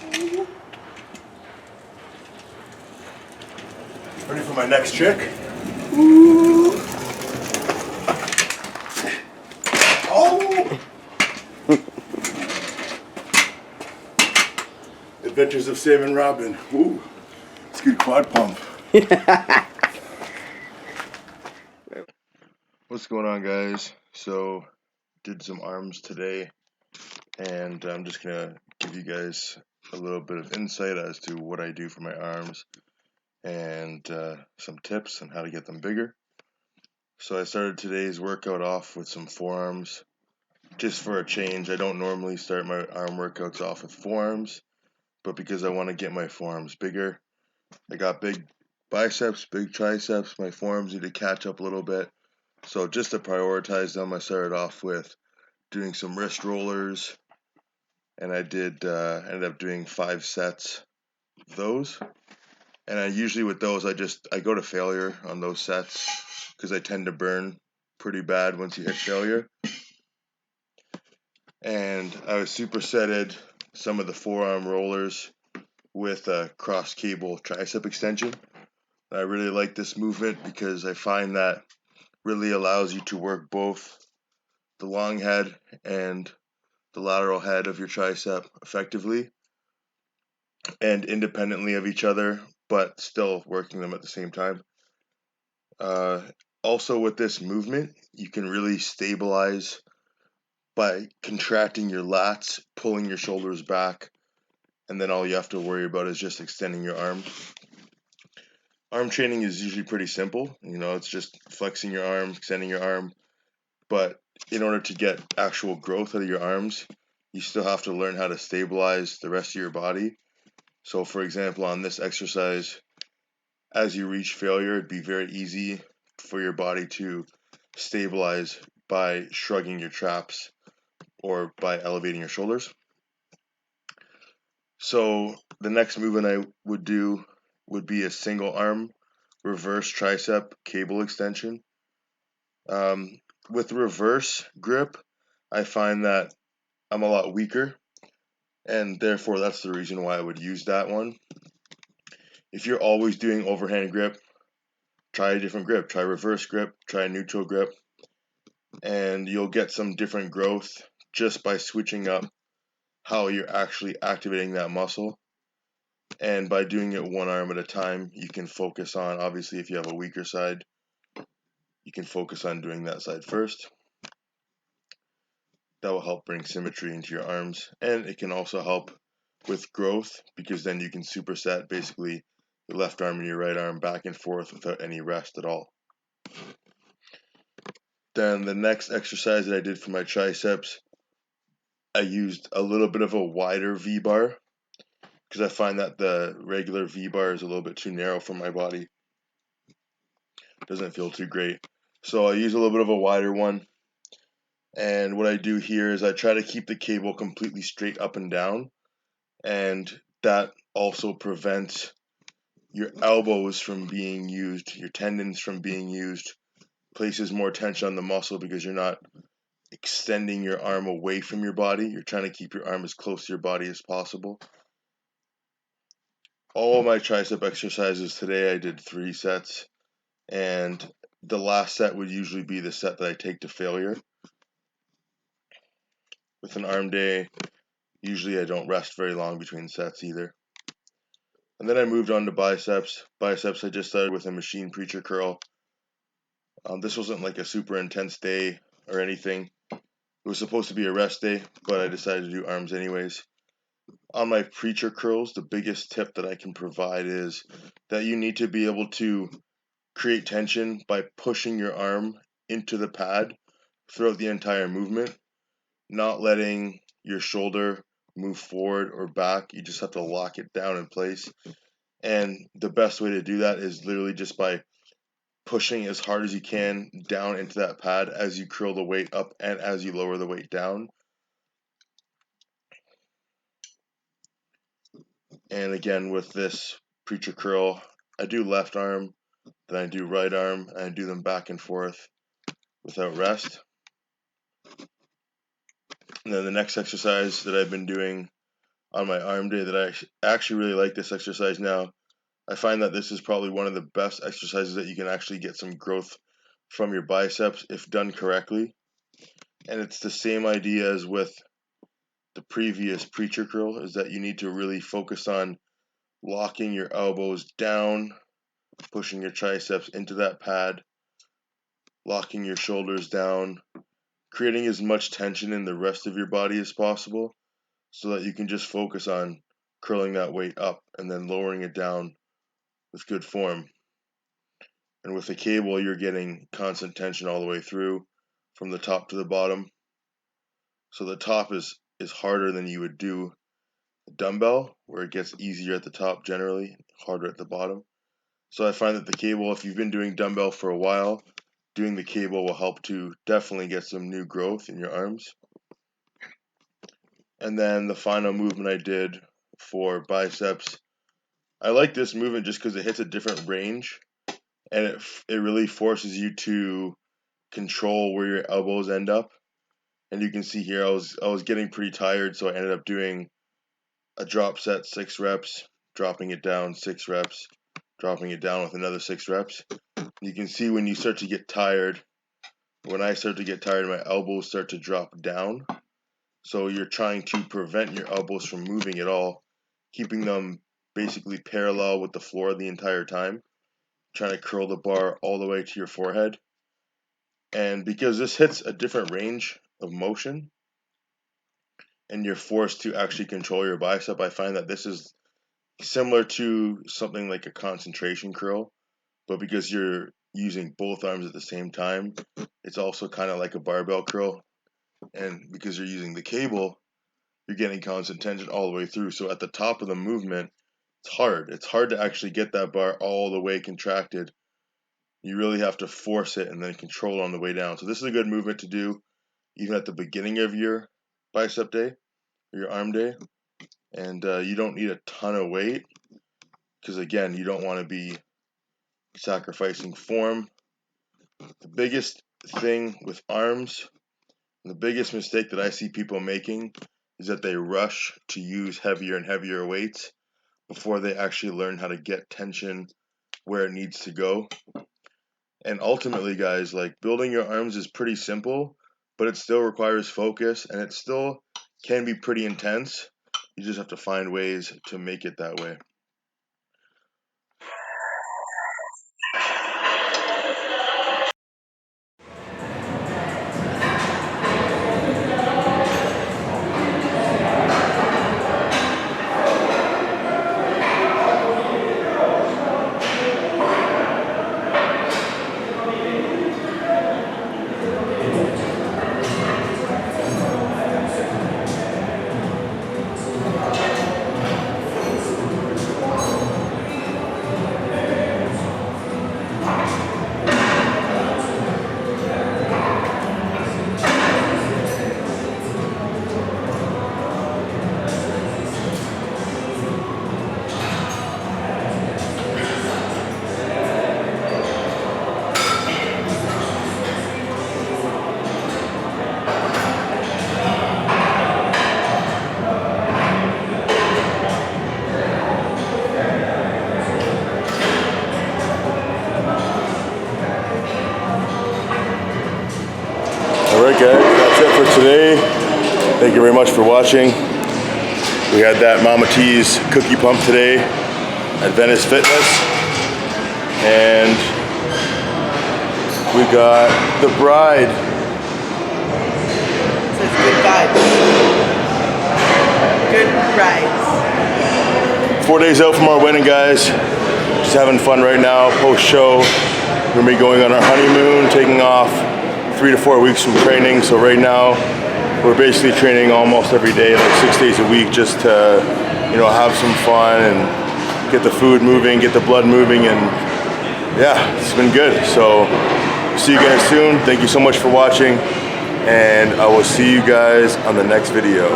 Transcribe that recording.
Ready for my next trick? Oh! Adventures of Sam and Robin. Ooh, it's a good quad pump. What's going on, guys? So, did some arms today, and I'm just gonna give you guys a little bit of insight as to what I do for my arms and some tips on how to get them bigger. So I started today's workout off with some forearms, just for a change. I don't normally start my arm workouts off with forearms, but because I want to get my forearms bigger, I got big biceps, big triceps. My forearms need to catch up a little bit. So just to prioritize them, I started off with doing some wrist rollers, and I ended up doing 5 sets of those. And I usually with those, I go to failure on those sets because I tend to burn pretty bad once you hit failure. And I was supersetted some of the forearm rollers with a cross cable tricep extension. I really like this movement because I find that really allows you to work both the long head and the lateral head of your tricep effectively and independently of each other, but still working them at the same time. Also with this movement, you can really stabilize by contracting your lats, pulling your shoulders back, and then all you have to worry about is just extending your arm. Arm training is usually pretty simple. It's just flexing your arm, extending your arm. But in order to get actual growth out of your arms, you still have to learn how to stabilize the rest of your body. So for example, on this exercise, as you reach failure, it'd be very easy for your body to stabilize by shrugging your traps or by elevating your shoulders. So the next movement I would do would be a single arm reverse tricep cable extension. With reverse grip, I find that I'm a lot weaker, and therefore that's the reason why I would use that one. If you're always doing overhand grip, try a different grip. Try reverse grip, try a neutral grip, and you'll get some different growth just by switching up how you're actually activating that muscle. And by doing it one arm at a time, you can focus on, obviously if you have a weaker side, you can focus on doing that side first. That will help bring symmetry into your arms, and it can also help with growth because then you can superset basically your left arm and your right arm back and forth without any rest at all. Then the next exercise that I did for my triceps, I used a little bit of a wider V-bar because I find that the regular V-bar is a little bit too narrow for my body. Doesn't feel too great. So I use a little bit of a wider one. And what I do here is I try to keep the cable completely straight up and down. And that also prevents your elbows from being used, your tendons from being used, places more tension on the muscle because you're not extending your arm away from your body. You're trying to keep your arm as close to your body as possible. All of my tricep exercises today, I did 3 sets, and the last set would usually be the set that I take to failure. With an arm day, usually I don't rest very long between sets either. And then I moved on to biceps. Biceps, I just started with a machine preacher curl. This wasn't like a super intense day or anything. It was supposed to be a rest day, but I decided to do arms anyways. On my preacher curls, the biggest tip that I can provide is that you need to be able to create tension by pushing your arm into the pad throughout the entire movement, not letting your shoulder move forward or back. You just have to lock it down in place. And the best way to do that is literally just by pushing as hard as you can down into that pad as you curl the weight up and as you lower the weight down. And again, with this preacher curl, I do left arm, then I do right arm, and I do them back and forth without rest. And then the next exercise that I've been doing on my arm day that I actually really like this exercise now. I find that this is probably one of the best exercises that you can actually get some growth from your biceps if done correctly. And it's the same idea as with the previous preacher curl, is that you need to really focus on locking your elbows down, pushing your triceps into that pad, locking your shoulders down, creating as much tension in the rest of your body as possible so that you can just focus on curling that weight up and then lowering it down with good form. And with the cable, you're getting constant tension all the way through from the top to the bottom. So the top is harder than you would do a dumbbell, where it gets easier at the top generally, harder at the bottom. So I find that the cable, if you've been doing dumbbell for a while, doing the cable will help to definitely get some new growth in your arms. And then the final movement I did for biceps, I like this movement just because it hits a different range, and it really forces you to control where your elbows end up. And you can see here I was getting pretty tired, so I ended up doing a drop set, 6 reps, dropping it down, 6 reps, dropping it down with another 6 reps. You can see when you start to get tired, when I start to get tired, my elbows start to drop down. So you're trying to prevent your elbows from moving at all, keeping them basically parallel with the floor the entire time, trying to curl the bar all the way to your forehead. And because this hits a different range of motion and you're forced to actually control your bicep, I find that this is similar to something like a concentration curl, but because you're using both arms at the same time, it's also kind of like a barbell curl. And because you're using the cable, you're getting constant tension all the way through. So at the top of the movement, it's hard. It's hard to actually get that bar all the way contracted. You really have to force it and then control it on the way down. So this is a good movement to do even at the beginning of your bicep day or your arm day. And you don't need a ton of weight because, again, you don't want to be sacrificing form. The biggest thing with arms, the biggest mistake that I see people making is that they rush to use heavier and heavier weights before they actually learn how to get tension where it needs to go. And ultimately, guys, like, building your arms is pretty simple, but it still requires focus and it still can be pretty intense. You just have to find ways to make it that way. Alright guys, that's it for today. Thank you very much for watching. We had that Mama T's cookie pump today at Venice Fitness. And we got the bride. It says good vibes. Good rides. 4 days out from our wedding, guys. Just having fun right now, post-show. We're gonna be going on our honeymoon, taking off 3 to 4 weeks from training. So right now, we're basically training almost every day, like 6 days a week, just to, have some fun and get the food moving, get the blood moving, and yeah, it's been good. So see you guys soon. Thank you so much for watching, and I will see you guys on the next video.